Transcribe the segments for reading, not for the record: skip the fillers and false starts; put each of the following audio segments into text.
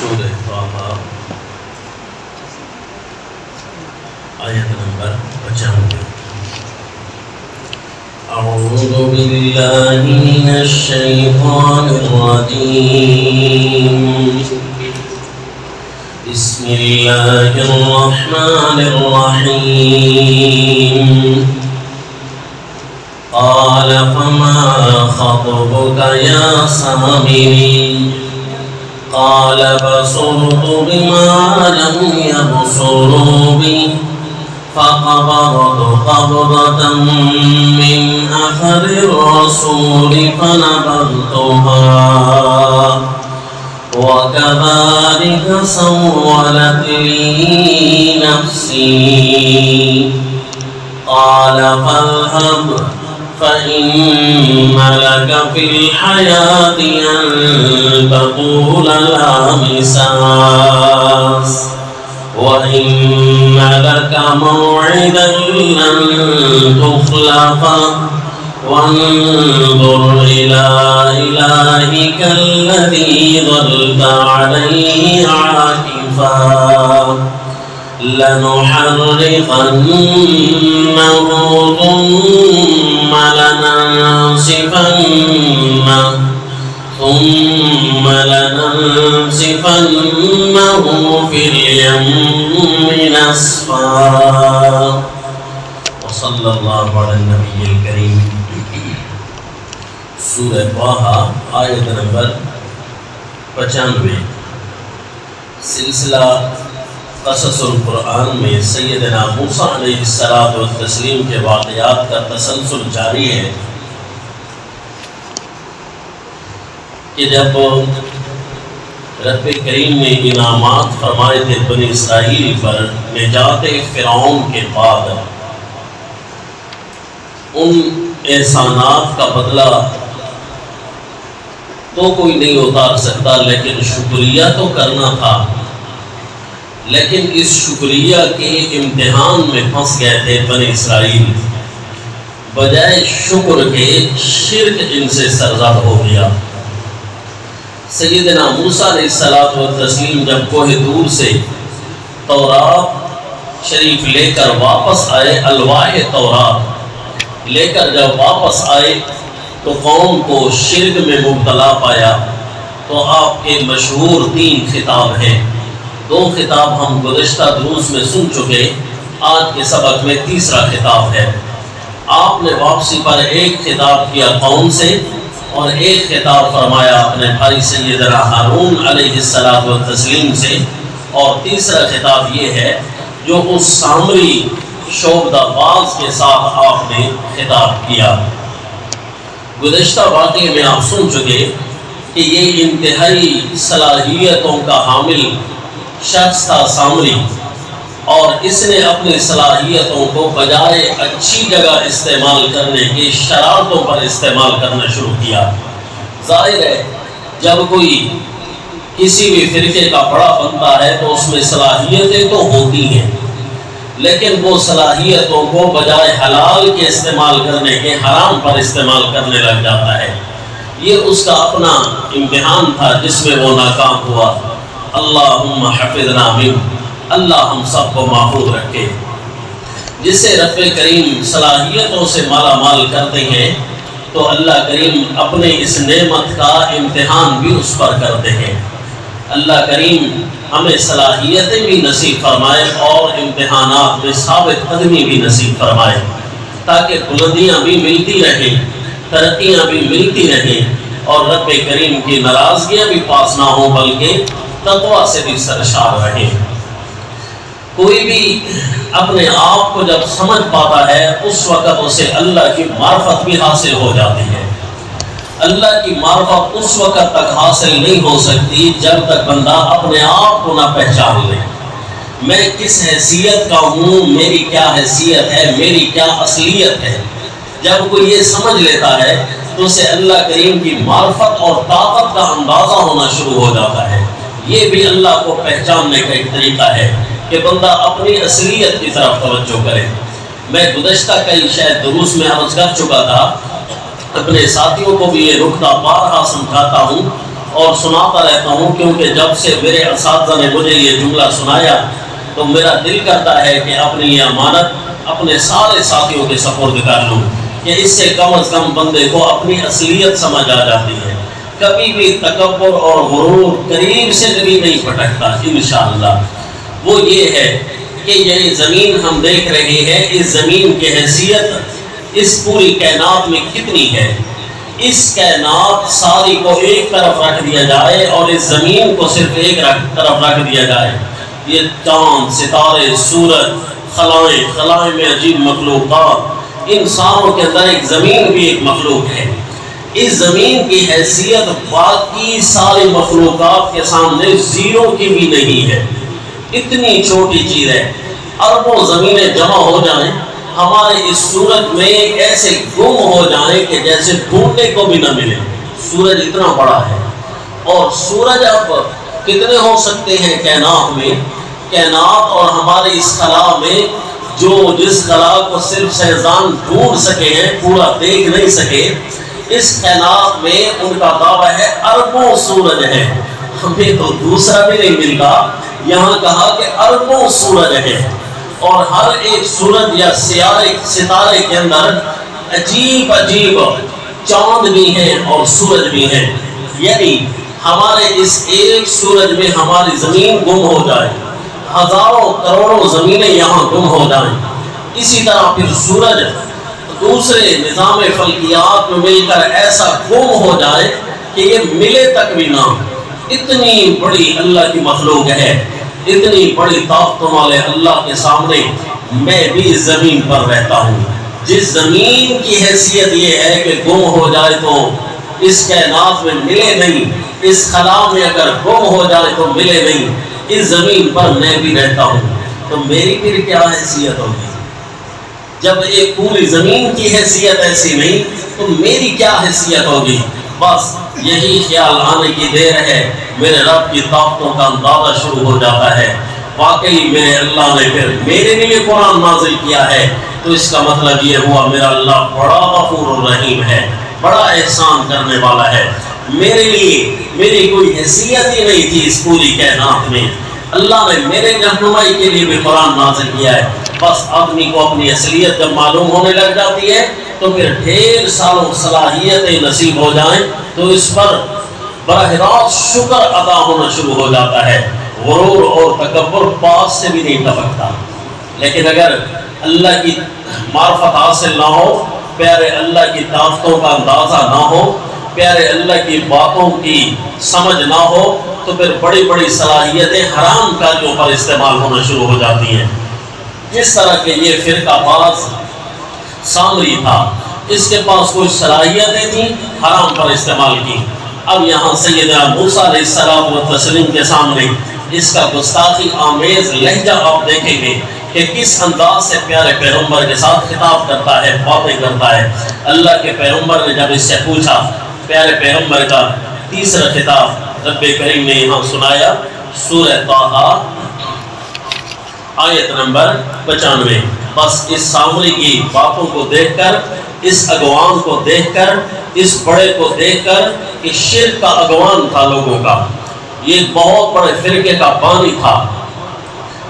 سورہ طٰہٰ آیت نمبر 95۔ اعوذ باللہ من الشیطان الرجیم، بسم اللہ الرحمن الرحیم۔ قال فما خطبك يا سامري؟ قال بصرت بما لم يبصروا به فقبضت قبضة من أثر الرسول فنبذتها وكذلك سولت لي نفسي۔ قال فاذهب فإن لك في الحياة أن تقول لا مساس وإن لك موعدا لن تخلفه وانظر إلى إلهك الذي ظلت عليه عاكفا لنحرقنه ثم لننسفنه في اليم نسفا۔ وصلی اللہ علی النبی الکریم۔ سورہ طٰہٰ آیت نمبر 95۔ سلسلہ قصص القرآن میں سیدنا موسیٰ علیہ السلام کے واقعات کا تسلسل جاری ہے کہ جب رب کریم نے انعامات فرمائے تھے بنی اسرائیل پر نجات فرعون کے بعد، ان احسانات کا بدلہ تو کوئی نہیں اتار سکتا، لیکن شکریہ تو کرنا تھا۔ لیکن اس شکریہ کے امتحان میں پھنس گئے تھے بنی اسرائیل، بجائے شکر کے شرک ان سے سرزد ہو گیا۔ سیدنا موسیٰ علیہ السلام جب کوہ طور سے تورات شریف لے کر واپس آئے، الواح تورات لے کر جب واپس آئے تو قوم کو شرک میں مبتلا پایا۔ تو آپ کے مشہور 3 خطاب ہیں، 2 خطاب ہم گزشتہ دروس میں سن چکے، آج کے سبق میں تیسرا خطاب ہے۔ آپ نے واپسی پر ایک خطاب کیا قوم سے اور ایک خطاب فرمایا اپنے بھائی سیدنا ہارون علیہ السلام سے، اور تیسرا خطاب یہ ہے جو اس سامری شعبدہ باز کے ساتھ آپ نے خطاب کیا۔ گزشتہ واقعے میں آپ سن چکے کہ یہ انتہائی صلاحیتوں کا حامل شخص تھا سامری، اور اس نے اپنی صلاحیتوں کو بجائے اچھی جگہ استعمال کرنے کے شرارتوں پر استعمال کرنا شروع کیا۔ ظاہر ہے جب کوئی کسی بھی فرقے کا بڑا بنتا ہے تو اس میں صلاحیتیں تو ہوتی ہیں، لیکن وہ صلاحیتوں کو بجائے حلال کے استعمال کرنے کے حرام پر استعمال کرنے لگ جاتا ہے۔ یہ اس کا اپنا امتحان تھا جس میں وہ ناکام ہوا۔ اللہم حفظنا من، اللہ ہم سب کو محفوظ رکھے۔ جسے رب کریم صلاحیتوں سے مالا مال کرتے ہیں تو اللہ کریم اپنے اس نعمت کا امتحان بھی اس پر کرتے ہیں۔ اللہ کریم ہمیں صلاحیتیں بھی نصیب فرمائے اور امتحانات میں ثابت قدمی بھی نصیب فرمائے، تاکہ بلندیاں بھی ملتی رہیں، ترقیاں بھی ملتی رہیں، اور رب کریم کی ناراضگیاں بھی پاس نہ ہوں بلکہ تقوی سے بھی سرشار رہیں۔ کوئی بھی اپنے آپ کو جب سمجھ پاتا ہے اس وقت اسے اللہ کی معرفت بھی حاصل ہو جاتی ہے۔ اللہ کی معرفت اس وقت تک حاصل نہیں ہو سکتی جب تک بندہ اپنے آپ کو نہ پہچان لے۔ میں کس حیثیت کا ہوں، میری کیا حیثیت ہے، میری کیا اصلیت ہے۔ جب کوئی یہ سمجھ لیتا ہے تو اسے اللہ کریم کی معرفت اور طاقت کا اندازہ ہونا شروع ہو جاتا ہے۔ یہ بھی اللہ کو پہچاننے کا ایک طریقہ ہے کہ بندہ اپنی اصلیت کی طرف توجہ کرے۔ میں گزشتہ کئی شاید دروس میں عرض کر چکا تھا، اپنے ساتھیوں کو بھی یہ نکتہ بارہا سمجھاتا ہوں اور سناتا رہتا ہوں، کیونکہ جب سے میرے اساتذہ نے مجھے یہ جملہ سنایا تو میرا دل کرتا ہے کہ اپنی یہ امانت اپنے سارے ساتھیوں کے سپرد کر لوں، کہ اس سے کم از کم بندے کو اپنی اصلیت سمجھ آ جاتی ہے۔ کبھی بھی تکبر اور غرور قریب سے کبھی نہیں پھٹکتا انشاءاللہ۔ وہ یہ ہے کہ یہ زمین ہم دیکھ رہے ہیں، اس زمین کی حیثیت اس پوری کائنات میں کتنی ہے۔ اس کائنات ساری کو ایک طرف رکھ دیا جائے اور اس زمین کو صرف ایک طرف رکھ دیا جائے، یہ چاند، ستارے، سورج، خلائیں میں عجیب مخلوقات، انسانوں کے اندر ایک زمین بھی ایک مخلوق ہے۔ اس زمین کی حیثیت باقی ساری مخلوقات کے سامنے زیرو کی بھی نہیں ہے، اتنی چھوٹی چیز ہے۔ اربوں زمینیں جمع ہو جائیں ہمارے اس سورج میں ایسے گم ہو جائیں کہ جیسے ڈھونڈنے کو بھی نہ ملے۔ سورج اتنا بڑا ہے، اور سورج اب کتنے ہو سکتے ہیں کائنات میں؟ کائنات اور ہمارے اس خلا میں جو جس خلا کو صرف سائنسدان ڈھونڈ سکے ہیں، پورا دیکھ نہیں سکے، اس کائنات میں ان کا دعویٰ ہے اربوں سورج ہے۔ ہمیں تو دوسرا بھی نہیں ملتا، یہاں کہا کہ اربوں سورج ہے، اور ہر ایک سورج یا ستارے کے اندر عجیب عجیب چاند بھی ہیں اور سورج بھی ہیں۔ یعنی ہمارے اس ایک سورج میں ہماری زمین گم ہو جائے، ہزاروں کروڑوں زمینیں یہاں گم ہو جائیں، اسی طرح پھر سورج دوسرے نظام فلکیات میں مل کر ایسا گم ہو جائے کہ یہ ملے تک بھی نہ۔ اتنی بڑی اللہ کی مخلوق ہے، اتنی بڑی طاقتوں والے اللہ کے سامنے میں بھی زمین پر رہتا ہوں، جس زمین کی حیثیت یہ ہے کہ گم ہو جائے تو اس کائنات میں ملے نہیں، اس خلا میں اگر گم ہو جائے تو ملے نہیں، اس زمین پر میں بھی رہتا ہوں، تو میری پھر کیا حیثیت ہوگی؟ جب ایک پوری زمین کی حیثیت ایسی نہیں تو میری کیا حیثیت ہوگی؟ بس یہی خیال آنے کی دیر ہے، میرے رب کی طاقتوں کا اندازہ شروع ہو جاتا ہے۔ واقعی میرے اللہ نے پھر میرے لیے قرآن نازل کیا ہے، تو اس کا مطلب یہ ہوا میرا اللہ بڑا غفور الرحیم ہے، بڑا احسان کرنے والا ہے۔ میرے لیے میری کوئی حیثیت ہی نہیں تھی اس پوری کائنات میں، اللہ نے میرے رہنمائی کے لیے بھی قرآن نازل کیا ہے۔ بس آدمی کو اپنی اصلیت جب معلوم ہونے لگ جاتی ہے تو پھر ڈھیر سالوں صلاحیتیں نصیب ہو جائیں تو اس پر براہ راست شکر ادا ہونا شروع ہو جاتا ہے، غرور اور تکبر پاس سے بھی نہیں ٹپکتا۔ لیکن اگر اللہ کی معرفت حاصل نہ ہو، پیارے اللہ کی طاقتوں کا اندازہ نہ ہو، پیارے اللہ کی باتوں کی سمجھ نہ ہو، تو پھر بڑی بڑی صلاحیتیں حرام کاریوں پر استعمال ہونا شروع ہو جاتی ہیں۔ جس طرح کہ یہ فرقہ باز سامری تھا، اس کے پاس کوئی صلاحیتیں تھیں، حرام پر استعمال کی۔ اب یہاں سیدنا موسیٰ علیہ السلام و تسلیم کے سامنے اس کا گستاخی آمیز لہجہ آپ دیکھیں گے کہ کس انداز سے پیارے پیغمبر کے ساتھ خطاب کرتا ہے، باتیں کرتا ہے۔ اللہ کے پیغمبر نے جب اس سے پوچھا، پیارے پیغمبر کا تیسرا خطاب رب کریم نے یہاں سنایا، سورہ طٰہٰ آیت نمبر 95۔ بس اس سامری کی باتوں کو دیکھ کر، اس اگوان کو دیکھ کر، اس بڑے کو دیکھ کر کہ شرک کا اگوان تھا لوگوں کا، یہ بہت بڑے فرقے کا بانی تھا،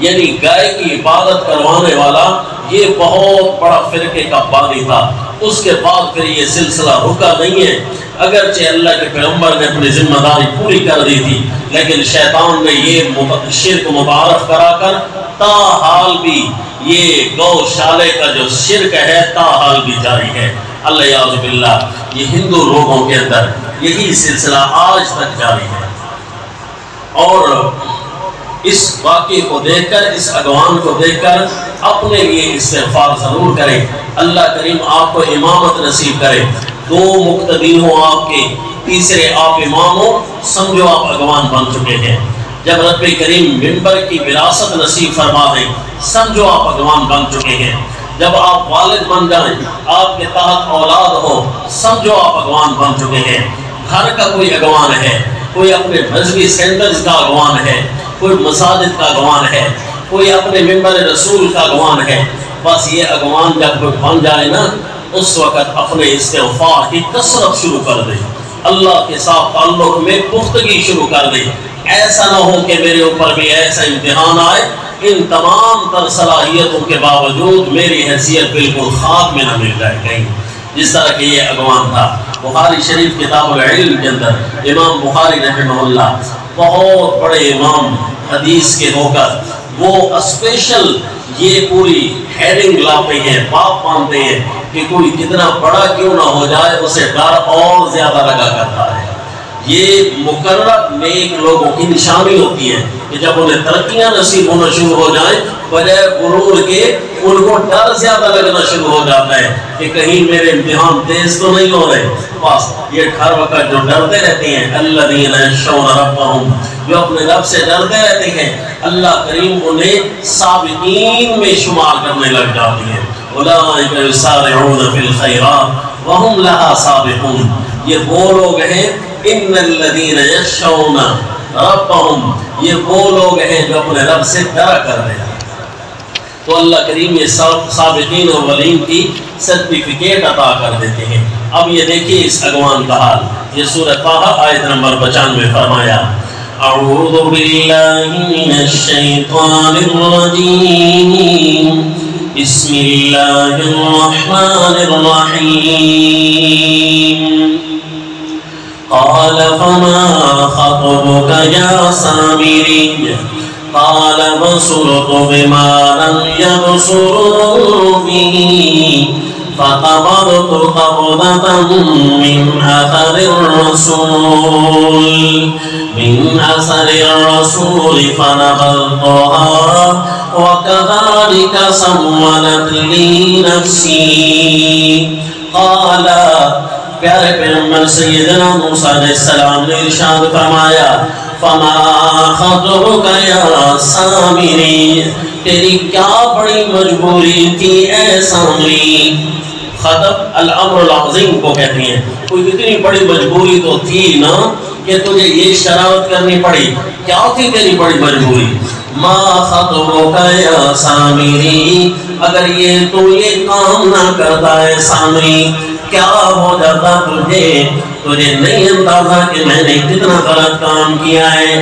یعنی گائے کی عبادت کروانے والا یہ بہت بڑا فرقے کا بانی تھا۔ اس کے بعد پھر یہ سلسلہ رکا نہیں ہے، اگرچہ اللہ کے پیغمبر نے اپنی ذمہ داری پوری کر دی تھی، لیکن شیطان نے یہ شرک متعارف کرا کر تاحال بھی یہ گوشالے کا جو شرک ہے تاحال بھی جاری ہے۔ اللہ باللہ، یہ ہندو لوگوں کے اندر یہی سلسلہ آج تک جاری ہے۔ اور اس واقعے کو دیکھ کر، اس اگوان کو دیکھ کر اپنے لیے استغفار ضرور کریں، اللہ کریم آپ کو امامت نصیب کرے، دو مقتدی ہوں آپ کے، تیسرے آپ امام ہو، سمجھو آپ اگوان بن چکے ہیں۔ جب رب کریم منبر کی وراثت نصیب فرما دیں، سمجھو آپ اگوان بن چکے ہیں۔ جب آپ والد بن جائیں، آپ کے تحت اولاد ہو، سمجھو آپ اگوان بن چکے ہیں۔ گھر کا کوئی اگوان ہے، کوئی اپنے مذہبی سینٹرز کا اگوان ہے، کوئی مساجد کا اگوان ہے، کوئی اپنے منبر رسول کا اگوان ہے، بس یہ اگوان جب کوئی بن جائے نا، اس وقت اپنے استغفار کی کثرت شروع کر دے، اللہ کے ساتھ تعلق میں پختگی شروع کر دیں. ایسا نہ ہو کہ میرے اوپر بھی ایسا امتحان آئے ان تمام تر صلاحیتوں کے باوجود میری حیثیت بالکل خاک میں نہ مل جائے کہیں، جس طرح کہ یہ اگوان تھا. بخاری شریف کتاب العلم کے اندر امام بخاری رحمہ اللہ بہت بڑے امام حدیث کے ہو کر وہ اسپیشل یہ پوری ہیڈنگ لاتے ہیں، باب مانتے ہیں کہ کوئی کتنا بڑا کیوں نہ ہو جائے اسے ڈر اور زیادہ لگا کرتا ہے. یہ مقرر نیک لوگوں کی نشانی ہوتی ہے کہ جب انہیں ترقیاں نصیب ہونا شروع ہو جائیں بجائے غرور کے ان کو ڈر زیادہ لگنا شروع ہو جاتا ہے کہ کہیں میرے امتحان تیز تو نہیں ہو رہے. بس یہ ہر وقت جو ڈرتے رہتے ہیں الذین یخشون ربہم، جو اپنے رب سے ڈرتے رہتے ہیں، اللہ کریم انہیں سابقین میں شمار کرنے لگ جاتی ہیں. اولئک یسارعون فی الخیرات وہم لہا سابقون. یہ وہ لوگ ہیں ان الذین یخشون ربہم، یہ وہ لوگ ہیں جو اپنے رب سے ڈرا کرتے ہیں. تو اللہ کریم یہ سابقین اور ولین کی سرٹیفکیٹ عطا کر دیتے ہیں. اب یہ دیکھیے اس اگوان کا حال. یہ سورہ طٰہٰ آیت نمبر 95 فرمایا اعوذ باللہ من الشیطان الرجیم بسم اللہ الرحمن الرحیم. قال فما خطبك يا سامري قال بصرت بما لم يبصروا به فقبضت قبضة من أثر الرسول فنبذتها وكذلك سولت لي نفسي. قال پیارے پیغمبر سیدنا موسیٰ علیہ السلام نے ارشاد فرمایا فما خطبک یا سامری، تیری کیا بڑی مجبوری تھی اے سامری. خطب الامر العظیم کو کہتے ہیں. کوئی اتنی بڑی مجبوری تو تھی نا کہ تجھے یہ شرارت کرنی پڑی. کیا تھی تیری بڑی مجبوری؟ ما خطبک یا سامری، اگر یہ تو یہ کام نہ کرتا ہے سامری کیا ہو جاتا تجھے نہیں اندازہ کہ میں نے کتنا غلط کام کیا ہے.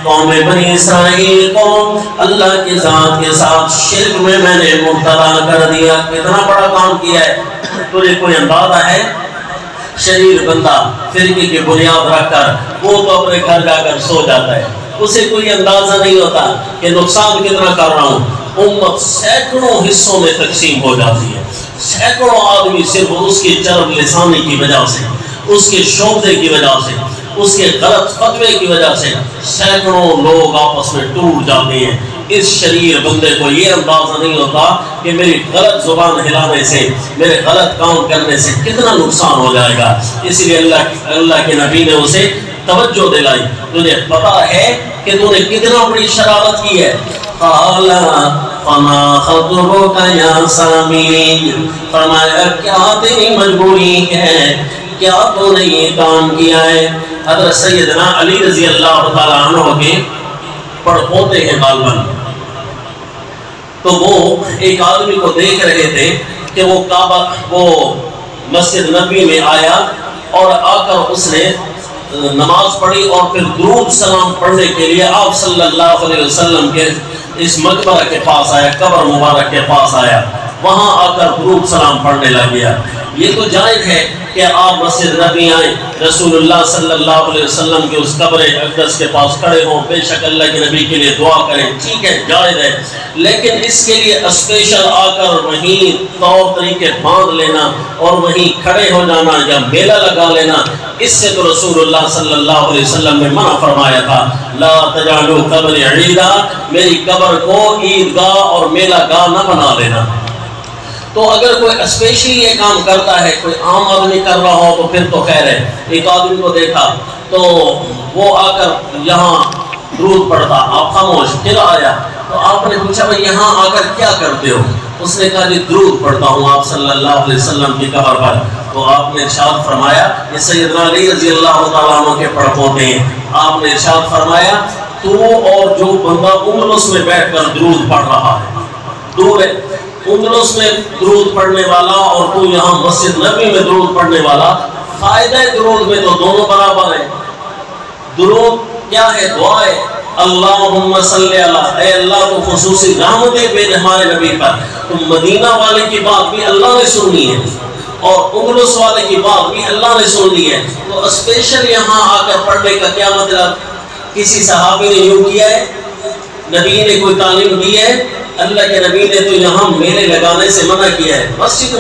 قوم بنی اسرائیل کو اللہ کی ذات کے ساتھ شرک میں نے مبتلا کر دیا. کتنا بڑا کام کیا ہے تجھے کوئی اندازہ ہے؟ شریر بندہ فرقے کی بنیاد رکھ کر وہ تو اپنے گھر جا کر سو جاتا ہے، اسے کوئی اندازہ نہیں ہوتا کہ نقصان کتنا کر رہا ہوں. امت سینکڑوں حصوں میں تقسیم ہو جاتی ہے. سینکڑوں آدمی صرف اس کی چرب لسانی کی وجہ سے، اس کے شعبے کی وجہ سے، اس کے غلط فتوے کی وجہ سے سینکڑوں لوگ آپس میں ٹوٹ جاتے ہیں. اس شریر بندے کو یہ اندازہ نہیں ہوتا کہ میری غلط زبان ہلانے سے، میرے غلط کام کرنے سے کتنا نقصان ہو جائے گا. اس لیے اللہ کے نبی نے اسے توجہ دلائی. تجھے پتا ہے کہ تو نے کتنا بڑی شرارت کی ہے. قال فما خطبک یا سامری، فرمایا کیا تیری مجبوری ہے، کیا تو نے یہ کام کیا ہے. حضرت سیدنا علی رضی اللہ تعالیٰ عنہ کے پڑپوتے ہیں غالباً، تو وہ ایک آدمی کو دیکھ رہے تھے کہ وہ مسجد نبی میں آیا اور آ کر اس نے نماز پڑھی اور پھر درود سلام پڑھنے کے لیے آپ صلی اللہ علیہ وسلم کے اس مقبرہ کے پاس آیا، قبر مبارک کے پاس آیا، وہاں آ کر درود سلام پڑھنے لگ گیا. یہ تو جائز ہے کہ آپ مسجد نبی آئیں، رسول اللہ صلی اللہ علیہ وسلم کے اس قبر اقدس کے پاس کھڑے ہوں، بے شک اللہ کے نبی کے لیے دعا کریں، ٹھیک ہے، جائز ہے. لیکن اس کے لیے اسپیشل آ کر وہیں طور طریقے باندھ لینا اور وہیں کھڑے ہو جانا یا میلہ لگا لینا، اس سے تو رسول اللہ صلی اللہ علیہ وسلم نے منع فرمایا تھا. لا تجعلوا قبر عیدا، میری قبر کو عیدگاہ اور میلہ گاہ نہ بنا لینا. تو اگر کوئی اسپیشلی یہ کام کرتا ہے، کوئی عام آدمی کر رہا ہو تو پھر تو خیر ہے. ایک آدمی کو دیکھا تو وہ آ کر یہاں درود پڑھتا، آپ خاموش. پھر آیا تو آپ نے پوچھا بھائی یہاں آ کر کیا کرتے ہو؟ اس نے کہا جی درود پڑھتا ہوں آپ صلی اللہ علیہ وسلم کی قبر پر. تو آپ نے ارشاد فرمایا، یہ سیدنا علی رضی اللہ تعالیٰ عنہ کے پڑپوتے ہیں، آپ نے ارشاد فرمایا تو اور جو بندہ املس میں بیٹھ کر درود پڑھ رہا ہے، دور ہے املس میں درود پڑھنے والا اور تو یہاں مسجد نبی میں درود پڑھنے والا، فائدہ درود میں تو دونوں برابر ہیں۔ درود کیا ہے؟ دعا ہے، اللہم صلی اللہ، اے اللہ تو خصوصی رحمتیں بھیج ہمارے نبی پر۔ تو مدینہ والے کی بات بھی اللہ نے سنی ہے اور اندلس والے کی بات بھی اللہ نے سنی ہے، تو اسپیشل یہاں آ کر پڑھنے کا کیا مطلب؟ کسی صحابی نے یوں کیا ہے؟ نبی نے کوئی تعلیم دی ہے؟ اللہ کے نبی نے تو یہاں میلے لگانے سے منع کیا ہے۔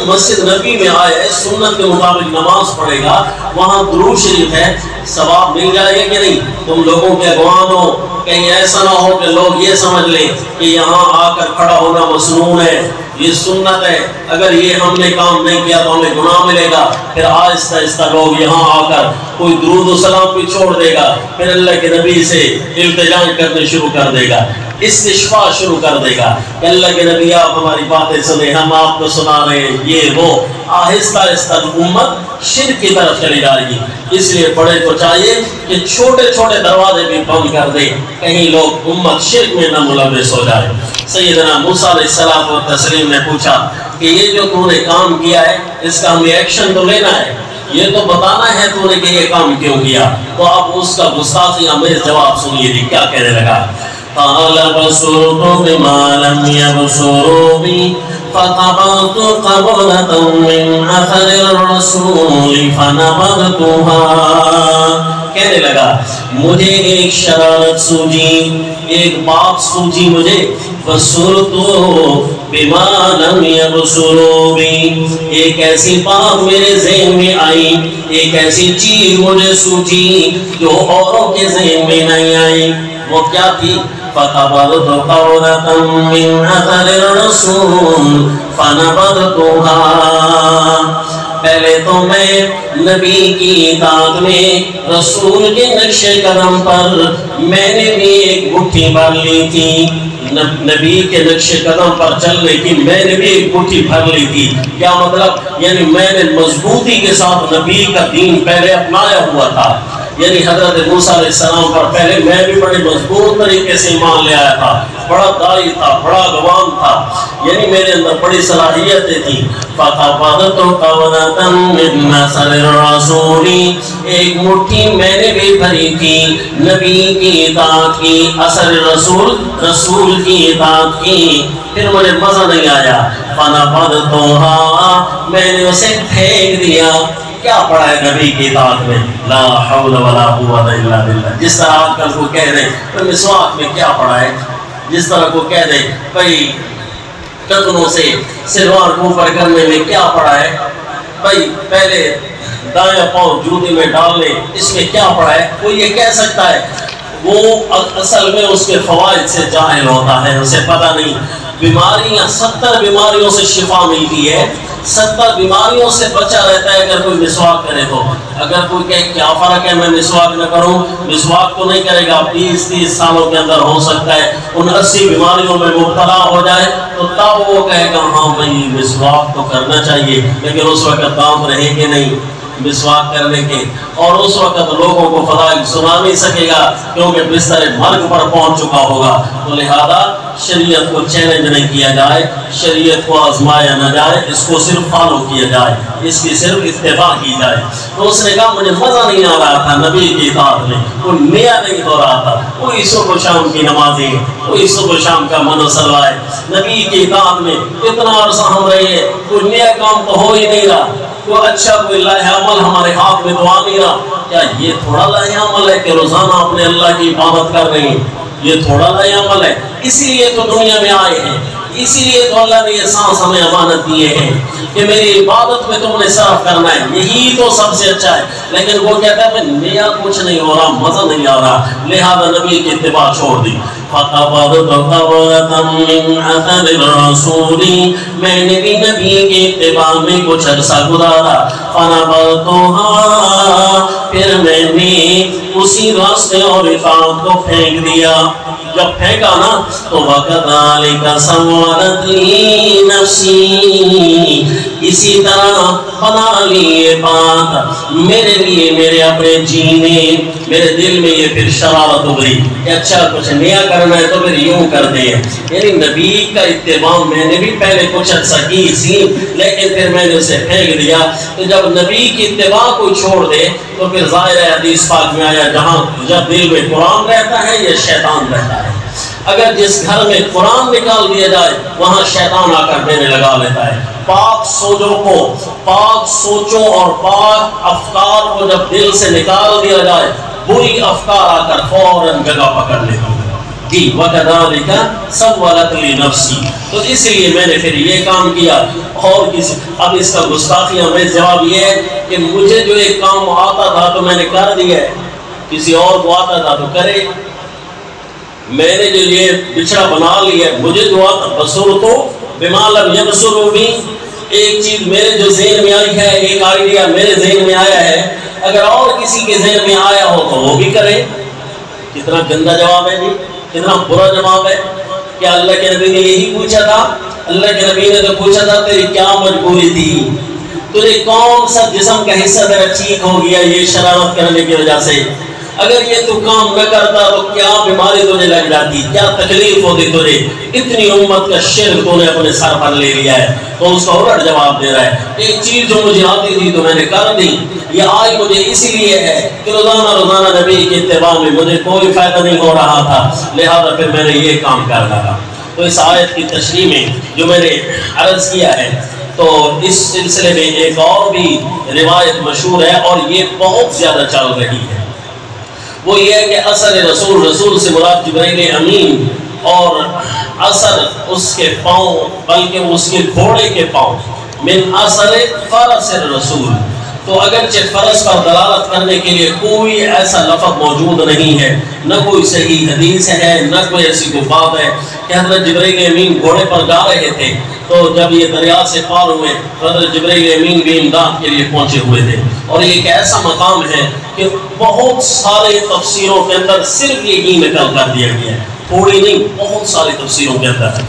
مسجد نبی میں آئے، سنت کے مطابق نماز پڑھے گا، وہاں درود شریف ہے، ثواب مل جائے گا کہ نہیں؟ تم لوگوں کے اغوان ہو، کہیں ایسا نہ ہو کہ لوگ یہ سمجھ لیں کہ یہاں آ کر کھڑا ہونا مسنون ہے، یہ سنت ہے، اگر یہ ہم نے کام نہیں کیا تو ہمیں گناہ ملے گا۔ پھر آہستہ آہستہ لوگ یہاں آ کر کوئی درود و سلام بھی چھوڑ دے گا، پھر اللہ کے نبی سے التجا کرنے شروع کر دے گا، استشفاء شروع کر دے گا کہ اللہ کے نبی آپ ہماری باتیں سنیں، ہم آپ کو سنا رہے ہیں، یہ وہ۔ آہستہ آہستہ امت شرک کی طرف چلی جائے گی۔ اس لیے بڑے کو چاہیے کہ چھوٹے چھوٹے دروازے بھی بند کر دیں، کہیں لوگ امت شرک میں نہ ملوث ہو جائے۔ سیدنا موسیٰ علیہ السلام و تسلیم نے پوچھا کہ یہ جو تو نے کام کیا ہے اس کا ہمیں ایکشن تو لینا ہے، یہ تو بتانا ہے تو نے کہ یہ کام کیوں کیا۔ تو آپ اس کا گستاخی آمیز جواب سنیے جی کیا کہنے لگا۔ قال بصرت بما لم يبصروا بي فقبضت قبضة من أثر الرسول فنبذتها۔ کہنے لگا مجھے ایک شرارت سوجی، ایک بات سوجی مجھے، بصرت بما لم يبصروا بي، ایک ایسی بات میرے ذہن میں آئی، ایک ایسی چیز مجھے سوجی جو اوروں کے ذہن میں نہیں آئی۔ وہ کیا تھی؟ فَقَبَضْتُ قَبْضَةً مِّنْ أَثَرِ الرَّسُولِ فَنَبَذْتُهَا۔ پہلے تو میں نبی کی اطاعت میں، رسول کے نقش قدم پر میں نے بھی ایک مٹھی بھر لی تھی، نبی کے نقش قدم پر چلنے کی میں نے بھی ایک مٹھی بھر لی تھی۔ کیا مطلب؟ یعنی میں نے مضبوطی کے ساتھ نبی کا دین پہلے اپنایا ہوا تھا، یعنی حضرت موسیٰ علیہ السلام پر پہلے میں بھی بڑے مضبوط طریقے سے ایمان لے آیا تھا، بڑا داعی تھا، بڑا گوام تھا، یعنی میرے اندر بڑی صلاحیتیں تھیں۔ فَقَبَضْتُ قَبْضَةً مِّنْ أَثَرِ الرَّسُولِ، ایک مٹھی میں نے بھی بھری تھی نبی کی اطاعت کی، اثر رسول، رسول کی اطاعت کی۔ پھر مجھے مزہ نہیں آیا، فَنَبَذْتُهَا، میں نے اسے پھینک دیا۔ کیا پڑھا ہے نبی کی اطاعت میں؟ لا حول ولا قوت الا باللہ۔ جس طرح آج کل کو کہہ دیں تو مسواک میں کیا پڑھا ہے، جس طرح کو کہہ دیں بھائی ٹکنوں سے سلوار کو اوپر کرنے میں کیا پڑھا ہے، بھائی پہلے دائیں پاؤں جوتے میں ڈالنے اس میں کیا پڑھا ہے، کوئی یہ کہہ سکتا ہے؟ وہ اصل میں اس کے فوائد سے جاہل ہوتا ہے، اسے پتہ نہیں۔ بیماریاں 70 بیماریوں سے شفا ملتی ہے، 70 بیماریوں سے بچا رہتا ہے اگر کوئی مسواک کرے تو۔ اگر کوئی کہے کیا فرق ہے میں مسواک نہ کروں، مسواک تو نہیں کرے گا، 20-30 سالوں کے اندر ہو سکتا ہے ان 80 بیماریوں میں مبتلا ہو جائے، تو تب وہ کہے گا ہاں بھائی مسواک تو کرنا چاہیے، لیکن اس وقت دام رہیں گے نہیں مسواک کرنے کے، اور اس وقت لوگوں کو فضائل سنا نہیں سکے گا کیونکہ بستر مرگ پر پہنچ چکا ہوگا۔ تو لہذا شریعت کو چیلنج نہیں کیا جائے، شریعت کو آزمایا نہ جائے، اس کو صرف فالو کیا جائے، اس کی صرف اتباع کی جائے۔ تو اس نے کہا مجھے مزہ نہیں آ رہا تھا نبی کی اطاعت میں، کوئی نیا نہیں ہو رہا تھا، کوئی صبح و شام کی نمازیں، کوئی صبح و شام کا من و سلوائے، نبی کی اطاعت میں اتنا عرصہ ہم رہے ہیں، کوئی نیا کام تو ہو ہی نہیں رہا، کوئی اچھا کوئی لاہ عمل ہمارے ہاتھ میں تو آ نہیں رہا۔ کیا یہ تھوڑا لاہ عمل ہے کہ روزانہ اپنے اللہ کی عبادت کر رہے ہیں؟ یہ تھوڑا لاہ عمل ہے؟ اسی لیے تو دنیا میں آئے ہیں، اسی لیے تو اللہ نے یہ سانس ہمیں امانت دیے ہیں کہ میری عبادت میں تم نے صرف کرنا ہے، یہی تو سب سے اچھا ہے۔ لیکن وہ کہتا ہے میں نیا کچھ نہیں ہو رہا، مزہ نہیں آ رہا، لہذا نبی کی اتباع چھوڑ دی۔ فَقَبَضْتُ قَبْضَةً مِّنْ أَثَرِ الرَّسُولِ، میں نے بھی نبی کی اتباع میں کچھ عرصہ گزارا، فَنَبَذْتُهَا، پھر میں نے اسی راستے اور اطاعت کو پھینک دیا۔ جب پھینکا نا تو وَكَذَلِكَ سَوَّلَتْ لِي نَفْسِي، اسی طرح بنا لی یہ بات میرے لیے میرے اپنے جینے، میرے دل میں یہ پھر شرارت ابھری کہ اچھا کچھ نیا کرنا ہے تو پھر یوں کر دے۔ یعنی نبی کا اتباع میں نے بھی پہلے کچھ اچھا کی سی، لیکن پھر میں نے اسے پھینک دیا۔ تو جب نبی کی اتباع کو چھوڑ دے تو پھر ظاہر ہے حدیث پاک میں آیا جہاں جب دل میں قرآن رہتا ہے یا شیطان رہتا ہے۔ اگر جس گھر میں قرآن نکال دیا جائے وہاں شیطان آ کر دینے لگا لیتا ہے۔ پاک سوچوں کو، پاک سوچوں اور پاک افکار کو جب دل سے نکال دیا جائے بری افکار آ کر فوراً جگہ پکڑ لیتے ہیں۔ جی وَكَذَلِكَ سَوَّلَتْ لِي نَفْسِي، تو اس لیے میں نے پھر یہ کام کیا۔ اور کسی اب اس کا گستاخیاں میں جواب یہ ہے کہ مجھے جو ایک کام آتا تھا تو میں نے کر دیا ہے، کسی اور کو آتا تھا تو کرے۔ میں نے جو یہ بچھڑا بنا لیا ہے، مجھے جو آتا بصورتو بما لم یبصروا بی، ایک چیز میرے جو ذہن میں آئی ہے، ایک آئیڈیا میرے ذہن میں آیا ہے، اگر اور کسی کے ذہن میں آیا ہو تو وہ بھی کرے۔ کتنا گندا جواب ہے جی، کتنا برا جواب ہے۔ کیا اللہ کے نبی نے یہی پوچھا تھا؟ اللہ کے نبی نے تو پوچھا تھا تیری کیا مجبوری تھی، تجھے کون سا جسم کا حصہ تیرا ٹھیک ہو گیا یہ شرارت کرنے کی وجہ سے؟ اگر یہ تو کام نہ کرتا تو کیا بیماری تجھے لگ جاتی، کیا تکلیف ہوتی تجھے؟ اتنی امت کا شرک تو نے اپنے سر پر لے لیا ہے۔ تو اس کا الٹ جواب دے رہا ہے، ایک چیز جو مجھے آتی تھی تو میں نے کر دی، یہ آئی مجھے اسی لیے ہے کہ روزانہ نبی کے اتباع میں مجھے کوئی فائدہ نہیں ہو رہا تھا، لہذا پھر میں نے یہ کام کر ڈالا۔ تو اس آیت کی تشریح میں جو میں نے عرض کیا ہے، تو اس سلسلے میں ایک اور بھی روایت مشہور ہے اور یہ بہت زیادہ چل رہی ہے، وہ یہ ہے کہ اثر رسول سے مراد جبرائیل امین اور اثر اس کے پاؤں بلکہ اس کے گھوڑے کے پاؤں، من اثر فرس رسول۔ تو اگرچہ فرس پر دلالت کرنے کے لیے کوئی ایسا لفظ موجود نہیں ہے، نہ کوئی صحیح حدیث ہے، نہ کوئی ایسی کوئی بات ہے کہ حضرت جبرائیل امین گھوڑے پر جا رہے تھے تو جب یہ دریا سے پار ہوئے حضرت جبرائیل امین بھی امداد کے لیے پہنچے ہوئے تھے۔ اور یہ ایک ایسا مقام ہے کہ بہت سارے تفسیروں کے اندر صرف یہی نقل کر دیا گیا ہے، تھوڑی نہیں، بہت ساری تفسیروں کے اندر۔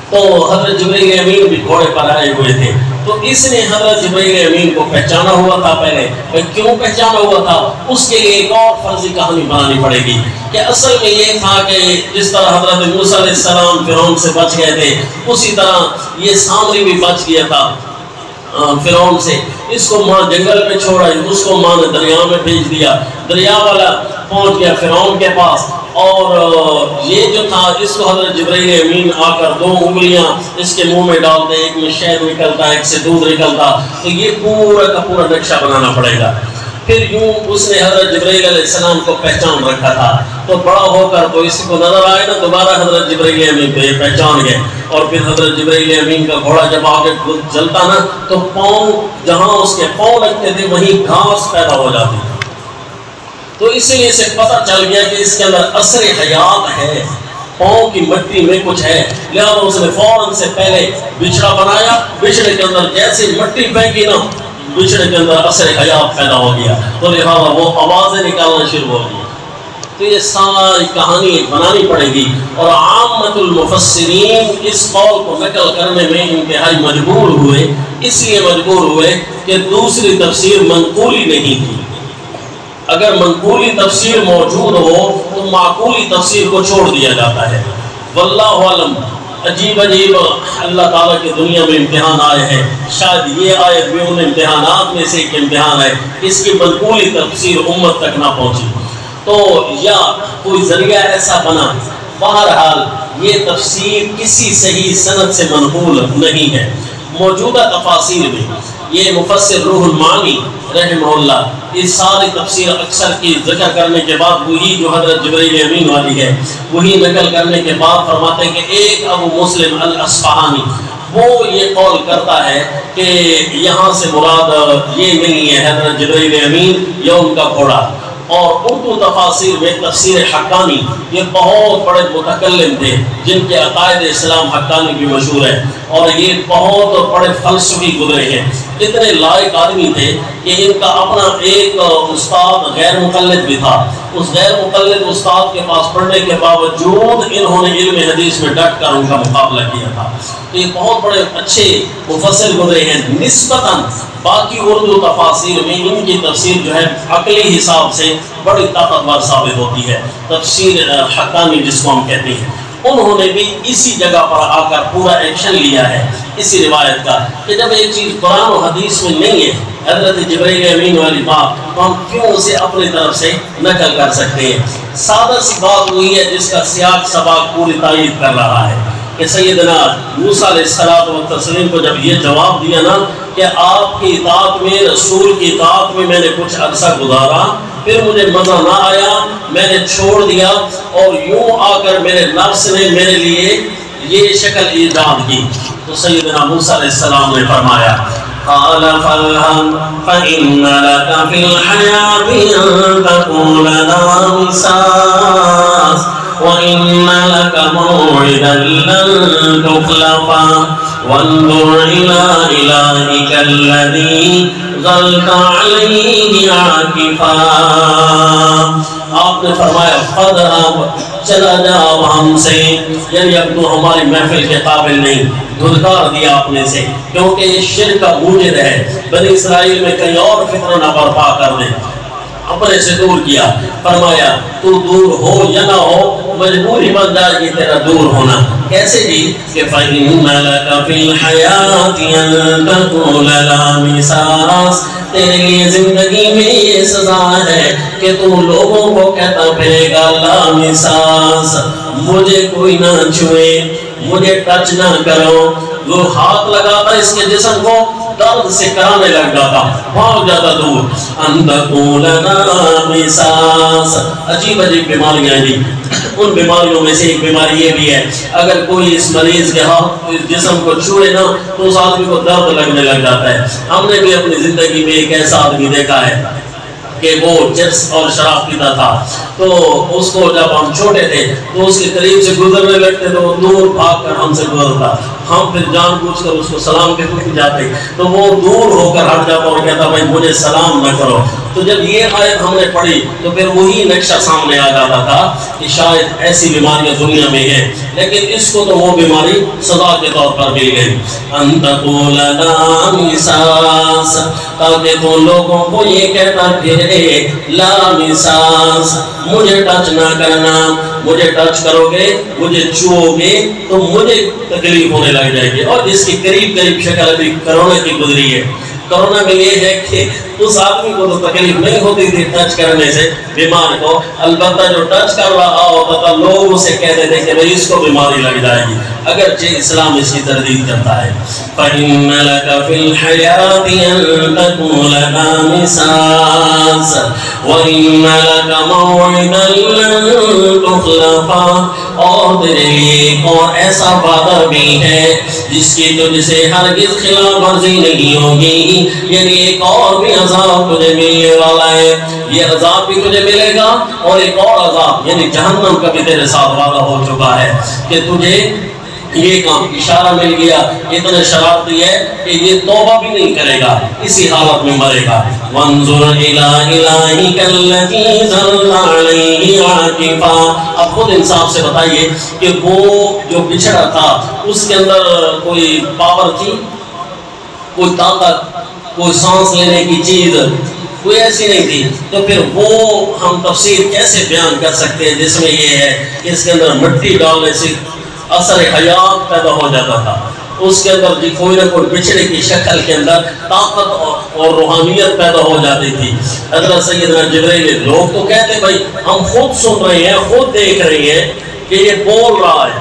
تو حضرت جبرائیل امین بھی گھوڑے پر آئے ہوئے تھے، تو اس نے حضرت جبرائیل امین کو پہچانا ہوا تھا۔ پہلے کیوں پہچانا ہوا تھا اس کے لیے ایک اور فرضی کہانی بنانی پڑے گی کہ اصل میں یہ تھا کہ جس طرح حضرت موسیٰ علیہ السلام فرعون سے بچ گئے تھے، اسی طرح یہ سامری بھی بچ گیا تھا فرعون سے۔ اس کو ماں جنگل میں چھوڑا، اس کو ماں نے دریا میں بھیج دیا، دریا والا پہنچ گیا فرعون کے پاس، اور یہ جو تھا اس کو حضرت جبرائیل امین آ کر 2 انگلیاں اس کے منہ میں ڈالتے، ایک میں شہد نکلتا، ایک سے دودھ نکلتا، تو یہ پورا کا پورا نقشہ بنانا پڑے گا۔ پھر یوں اس نے حضرت جبرائیل علیہ السلام کو پہچان رکھا تھا، تو بڑا ہو کر تو اس کو نظر آئے نا دوبارہ حضرت جبرائیل امین کو یہ پہچان گئے، اور پھر حضرت جبرائیل امین کا گھوڑا جب آگے چلتا نا تو پاؤں جہاں اس کے پاؤں لگتے تھے وہیں گھاس پیدا ہو جاتی تھی۔ تو اسی لیے سے پتہ چل گیا کہ اس کے اندر اثر حیات ہے، پاؤں کی مٹی میں کچھ ہے، لہذا اس نے فوراً سے پہلے بچھڑا بنایا، بچھڑے کے اندر جیسے مٹی پھینکی نا بچھڑے کے اندر اثر حیات پیدا ہو گیا، تو لہذا وہ آوازیں نکالنا شروع ہو گئی۔ تو یہ ساری کہانی بنانی پڑے گی، اور عامت المفسرین اس قول کو نقل کرنے میں انتہائی مجبور ہوئے، اس لیے مجبور ہوئے کہ دوسری تفسیر منقولی نہیں تھی۔ اگر منقولی تفسیر موجود ہو تو معقولی تفسیر کو چھوڑ دیا جاتا ہے۔ واللہ علم، عجیب اللہ تعالیٰ کی دنیا میں امتحان آئے ہیں، شاید یہ آیت بھی ان امتحانات میں سے ایک امتحان ہے، اس کی منقولی تفسیر امت تک نہ پہنچی، تو یا کوئی ذریعہ ایسا بنا۔ بہرحال یہ تفسیر کسی صحیح سند سے منقول نہیں ہے۔ موجودہ تفاسیر میں یہ مفسر روح المعانی رحمہ اللہ اس ساری تفسیر اکثر کی ذکر کرنے کے بعد وہی جو حضرت جبرائیل امین والی ہے وہی نقل کرنے کے بعد فرماتے ہیں کہ ایک ابو مسلم الاصفہانی وہ یہ قول کرتا ہے کہ یہاں سے مراد یہ نہیں ہے حضرت جبرائیل امین یا ان کا گھوڑا۔ اور اردو تفاسیر میں تفسیر حقانی، یہ بہت بڑے متکلم تھے جن کے عقائد اسلام حقانی بھی مشہور ہے، اور یہ بہت بڑے فلسفی گزرے ہیں۔ اتنے لائق آدمی تھے کہ ان کا اپنا ایک استاد غیر مقلد بھی تھا. اس غیر مقلد استاد کے پاس پڑھنے کے باوجود انہوں نے علم حدیث میں ڈٹ کر ان کا مقابلہ کیا تھا. تو یہ بہت بڑے اچھے مفسر گزرے ہیں. نسبتاً باقی اردو تفاسیر میں ان کی تفسیر جو ہے عقلی حساب سے بڑی طاقتور ثابت ہوتی ہے. تفسیر حقانی جس کو ہم کہتے ہیں, انہوں نے بھی اسی جگہ پر آ کر پورا ایکشن لیا ہے اسی روایت کا کہ جب ایک چیز قرآن و حدیث میں نہیں ہے, حضرت جبرائیل امین والی بات, تو ہم کیوں اسے اپنی طرف سے نقل کر سکتے ہیں. سادہ سی بات ہوئی ہے جس کا سیاق سباق پوری تائید کر رہا ہے کہ سیدنا موسیٰ علیہ السلام کو جب یہ جواب دیا نا کہ آپ کی اطاعت میں, رسول کی اطاعت میں میں نے کچھ عرصہ گزارا, پھر مجھے مزہ نہ آیا, میں نے چھوڑ دیا, اور یوں آ کر میرے نفس نے میرے لیے یہ شکل ایجاد کی, تو سیدنا موسیٰ علیہ السلام نے فرمایا قال فَالْهَمْ فَإِنَّ لَكَ فِي الْحَيَاةِ أَن تَقُولَ لَا مِسَاسَ وَإِنَّ لَكَ مَوْعِدًا لَّن تُخْلَفَهُ وَانظُرْ إِلَىٰ إِلَٰهِكَ الَّذِي ظَلْتَ عَلَيْهِ عَاكِفًا. آپ نے فرمایا فَاذْهَبْ, چلا جا اب ہم سے, یعنی اب تو ہماری محفل کے قابل نہیں, دھلکار دیا اپنے سے, کیونکہ یہ شرک کا موجد ہے. بنی اسرائیل میں کہیں اور فتنہ نہ برپا کر دیں, اپنے سے دور کیا. فرمایا تو دور ہو یا نہ ہو, مجبوری بن جائے گی تیرا دور ہونا. کیسے جی کہ فَإِنَّ لَكَ فِي الْحَيَاةِ أَن تَقُولَ لَا مِسَاسَ, تیرے لیے زندگی میں یہ سزا ہے کہ تو لوگوں کو کہتا پھرے گا لا مساس, مجھے کوئی نہ چھوئے, مجھے ٹچ نہ کرو. وہ ہاتھ لگاتا اس کے جسم کو, درد سے کرانے لگ جاتا, بھاگ جاتا دور. ان تقول لا مساس, عجیب عجیب بیماریاں دی. ان بیماریوں میں سے ایک بیماری یہ بھی ہے, اگر کوئی اس مریض کے ہاتھ اس جسم کو چھوئے نا تو اس آدمی کو درد لگنے لگ جاتا ہے. ہم نے بھی اپنی زندگی میں ایک ایسا آدمی دیکھا ہے کہ وہ چرس اور شراب پیتا تھا, تو اس کو جب ہم چھوٹے تھے تو اس کے قریب سے گزرنے لگتے تو دور بھاگ کر ہم سے گزرتا, ہم پھر جان بوجھ کر اس کو سلام کہتے جاتے, تو وہ دور ہو کر ہٹ جاتا اور کہتا بھائی مجھے سلام نہ کرو. تو جب یہ آیت ہم نے پڑھی تو پھر وہی نقشہ سامنے آ جاتا تھا کہ شاید ایسی بیماریاں دنیا میں ہیں, لیکن اس کو تو وہ بیماری سزا کے طور پر مل گئی. ان تقول لا مساس, تاکہ تو لوگوں کو یہ کہتا پھرے لا مساس, مجھے ٹچ نہ کرنا, مجھے ٹچ کرو گے, مجھے چھو گے تو مجھے تکلیف ہونے لگ جائے گی. اور جس کی قریب قریب شکل ابھی کرونا کی گزری ہے, کرونا میں یہ ہے کہ اس آدمی کو تو تکلیف نہیں ہوتی تھی ٹچ کرنے سے بیمار کو, البتہ جو ٹچ کر رہا ہوتا تھا لوگ اسے کہتے تھے کہ بھئی اس کو بیماری لگ جائے گی, اگرچہ اسلام اس کی تردید کرتا ہے. فَإِنَّ لَكَ فِي الْحَيَاةِ أَن تَقُولَ لَا مِسَاسَ وَإِنَّ لَكَ مَوْعِدًا لَّن تُخْلَفَهُ, اور تیرے لیے ایک اور ایسا وعدہ بھی ہے جس کی تجھ سے ہرگز خلاف ورزی نہیں ہوگی, یعنی ایک اور بھی عذاب تجھے ملنے والا ہے. یہ عذاب بھی تجھے ملے گا اور ایک اور عذاب یعنی جہنم کا بھی تیرے ساتھ وعدہ ہو چکا ہے کہ تجھے یہ کام اشارہ مل گیا, اتنے شرارتی ہے کہ یہ توبہ بھی نہیں کرے گا, اسی حالت میں مرے گا. وانظر الى الہک الذی ظل علیہ عاکفا, اب خود انصاف سے بتائیے کہ وہ جو بچھڑا تھا اس کے اندر کوئی پاور تھی, کوئی طاقت, کوئی سانس لینے کی چیز کوئی ایسی نہیں تھی, تو پھر وہ ہم تفسیر کیسے بیان کر سکتے ہیں جس میں یہ ہے کہ اس کے اندر مٹی ڈالنے سے اثر حیات پیدا ہو جاتا تھا, اس کے اندر کوئی نہ کوئی بچھڑے کی شکل کے اندر طاقت اور روحانیت پیدا ہو جاتی تھی. حضرت سیدنا جبرائیل, لوگ تو کہتے بھائی ہم خود سن رہے ہیں, خود دیکھ رہے ہیں کہ یہ بول رہا ہے,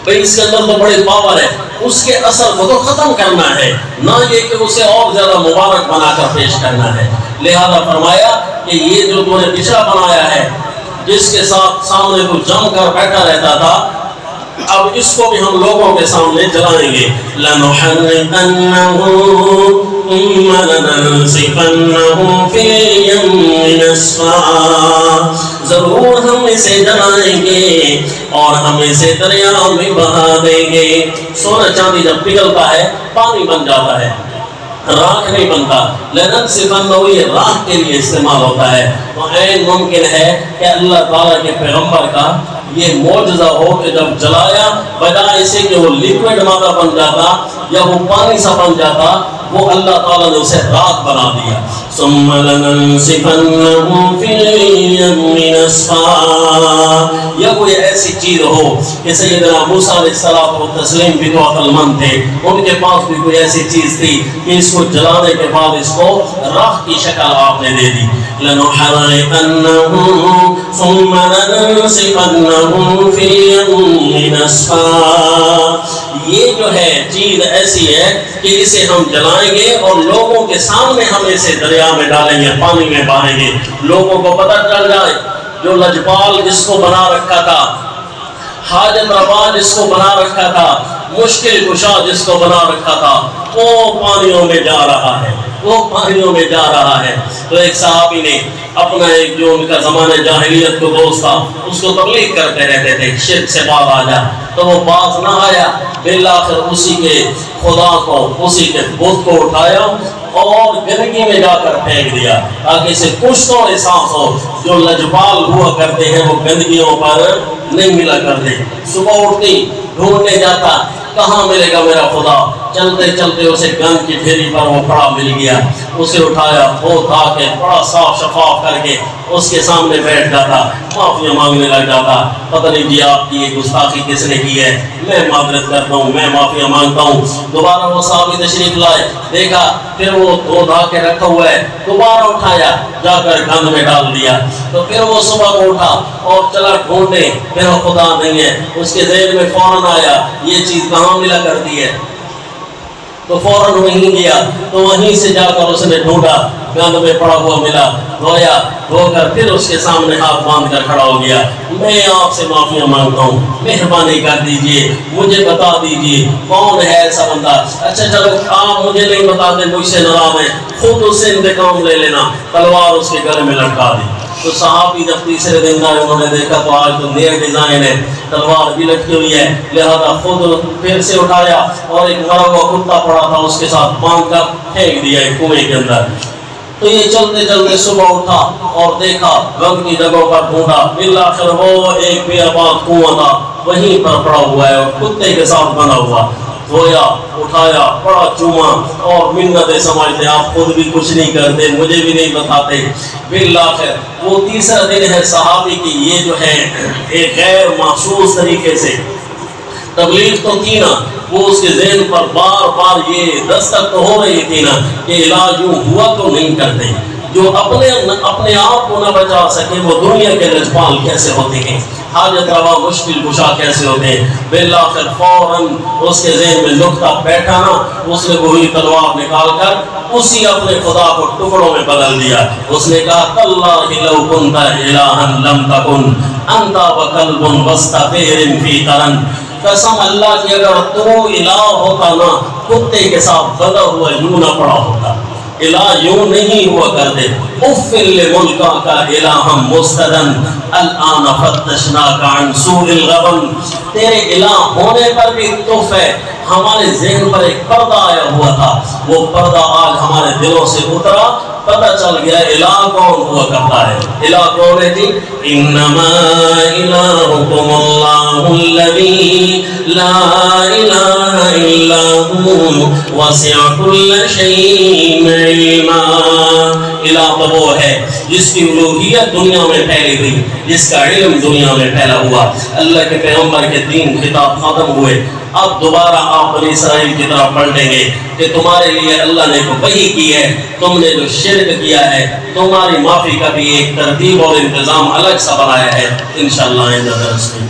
بھئی اس کے اندر تو بڑی پاور ہے, اس کے اثر کو تو ختم کرنا ہے, نہ یہ کہ اسے اور زیادہ مبارک بنا کر پیش کرنا ہے. لہذا فرمایا کہ یہ جو تو نے بچھڑا بنایا ہے جس کے ساتھ سامنے کو جم کر بیٹھا رہتا تھا, اب اس کو بھی ہم لوگوں کے سامنے جلائیں گے. لَنُحَرِّقَنَّهُ ثُمَّ لَنَنسِفَنَّهُ فِي الْيَمِّ نَسْفًا, ضرور ہم اسے جلائیں گے اور ہم اسے دریاؤں میں بہا دیں گے. سونا چاندی جب پگھلتا ہے پانی بن جاتا ہے, راکھ نہیں بنتا، لننسفنہ یہ راکھ کے لیے استعمال ہوتا ہے۔ تو عین ممکن ہے کہ اللہ تعالیٰ کے پیغمبر کا یہ معجزہ ہو کہ جب جلایا بجائے سے کہ وہ لیکوڈ مادہ بن جاتا یا وہ پانی سا بن جاتا، وہ اللہ تعالیٰ نے اسے راکھ بنا دیا۔ ثم لننسفنہ فی الیم نسفا، یا کوئی ایسی چیز ہو کہ سیدنا موسیٰ علیہ السلام بھی تو عقل مند تھے، ان کے پاس بھی کوئی ایسی چیز تھی کہ اس کو جلانے کے بعد اس کو راکھ کی شکل آپ نے دے دی۔ لنحرقنہ ثم لننسفنہ فی الیم نسفا، یہ جو ہے چیز ایسی ہے کہ اسے ہم جلائیں گے اور لوگوں کے سامنے ہم اسے دریا میں ڈالیں گے، پانی میں بہائیں گے، لوگوں کو پتہ چل جائے۔ جو لجپال جس کو بنا رکھا تھا، حاجت روا جس کو بنا رکھا تھا، مشکل کشا جس کو بنا رکھا تھا، وہ پانیوں میں جا رہا ہے، وہ پانیوں میں جا رہا ہے۔ تو ایک صحابی نے اپنا ایک جو ان کا زمانہ جاہلیت کو دوست تھا، اس کو تبلیغ کرتے رہتے تھے شرک سے باز آ جا، تو وہ باز نہ آیا، بالآخر اسی کے خدا کو، اسی کے بت کو اٹھایا اور گندگی میں جا کر پھینک دیا تاکہ اسے کچھ تو احساس ہو۔ جو لجپال ہوا کرتے ہیں وہ گندگیوں پر نہیں ملا کرتے۔ صبح اٹھتی ڈھونڈنے جاتا، کہاں ملے گا میرا خدا، چلتے چلتے اسے گند کی ڈھیری پر وہ پڑا مل گیا، اسے اٹھایا دھو دھا کے بڑا صاف شفاف کر کے اس کے سامنے بیٹھ جاتا، معافی مانگنے لگ جاتا، پتہ نہیں جی آپ کی یہ گستاخی کس نے کی ہے، میں معذرت کرتا ہوں، میں معافی مانگتا ہوں۔ دوبارہ وہ صحابی تشریف لائے، دیکھا پھر وہ دھو دھا کے رکھا ہوا ہے، دوبارہ اٹھایا جا کر گند میں ڈال دیا۔ تو پھر وہ صبح کو اٹھا اور چلا ڈھونڈنے، پھر وہ خدا نہیں ہے۔ اس کے ذہن میں فوراً آیا یہ چیز کہاں ملا کرتی ہے، تو فوراً وہیں گیا، تو وہیں سے جا کر اس نے ڈھونڈا، گند میں پڑا ہوا ملا، دھویا، دھو کر پھر اس کے سامنے ہاتھ باندھ کر کھڑا ہو گیا، میں آپ سے معافی مانگتا ہوں، مہربانی کر دیجئے، مجھے بتا دیجئے کون ہے ایسا بندہ۔ اچھا چلو آپ مجھے نہیں بتاتے، مجھ سے ناراض ہے، خود اس سے انتقام لے لینا، تلوار اس کے گلے میں لٹکا دی۔ تو صحابی جب تیسرے دن آئے انہوں نے دیکھا تو آج تو نیا ڈیزائن ہے، تلوار بھی لٹکی ہوئی ہے، لہذا خود پھر سے اٹھایا اور ایک مرا ہوا کتا پڑا تھا اس کے ساتھ باندھ کر پھینک دیا ایک کنویں کے اندر۔ تو یہ چلتے چلتے صبح اٹھا اور دیکھا گند کی جگہوں پر ڈھونڈا، بالآخر وہ ایک بے آباد کنواں تھا وہیں پر پڑا ہوا ہے اور کتے کے ساتھ بنا ہوا۔ دھویا، اٹھایا، بڑا چوما اور منتیں سمجھتے آپ خود بھی کچھ نہیں کرتے، مجھے بھی نہیں بتاتے۔ بالآخر وہ تیسرا دن ہے صحابی کی یہ جو ہے ایک غیر محسوس طریقے سے تبلیغ تو تھی نا، وہ اس کے ذہن پر بار بار یہ دستک تو ہو رہی تھی نا کہ علاج یوں ہوا تو نہیں کرتے، جو اپنے آپ کو نہ بچا سکے وہ دنیا کے لجپال کیسے ہوتے ہیں، حاجت روا مشکل کشا کیسے ہوتے ہیں۔ بالآخر فوراً اس کے ذہن میں نکتہ بیٹھا نا، اس نے وہی تلوار نکال کر اسی اپنے خدا کو ٹکڑوں میں بدل دیا۔ اس نے کہا تاللہ لو کنت الہا لم تکن انت وکلب وسطیر فی قرن، قسم اللہ کی اگر تو الہ ہوتا نا کتے کے ساتھ بندھا ہوا یوں نہ پڑا ہوتا، الہ یوں نہیں ہوا کرتے۔ افل لملکا کا الہ مستدن الان فتشناک عن سوء الغبن، تیرے الہ ہونے پر بھی تف ہے، ہمارے ذہن پر ایک پردہ آیا ہوا تھا، وہ پردہ آج ہمارے دلوں سے اترا، پتہ چل گیا الہ کون ہوا کرتا ہے۔ الہ کون ہے جی؟ انما الہکم اللہ الذی لا الہ الا ہوا وسع کل شیء علما، الہ تو وہ ہے جس کی الوہیت دنیا میں پھیلی ہوئی، جس کا علم دنیا میں پھیلا ہوا۔ اللہ کے پیغمبر کے دین خطاب ختم ہوئے، اب دوبارہ آپ بنی اسرائیل کی طرف پلٹیں گے کہ تمہارے لیے اللہ نے وحی کی ہے، تم نے جو شرک کیا ہے تمہاری معافی کا بھی ایک ترتیب اور انتظام الگ سا بنایا ہے۔ انشاءاللہ درس میں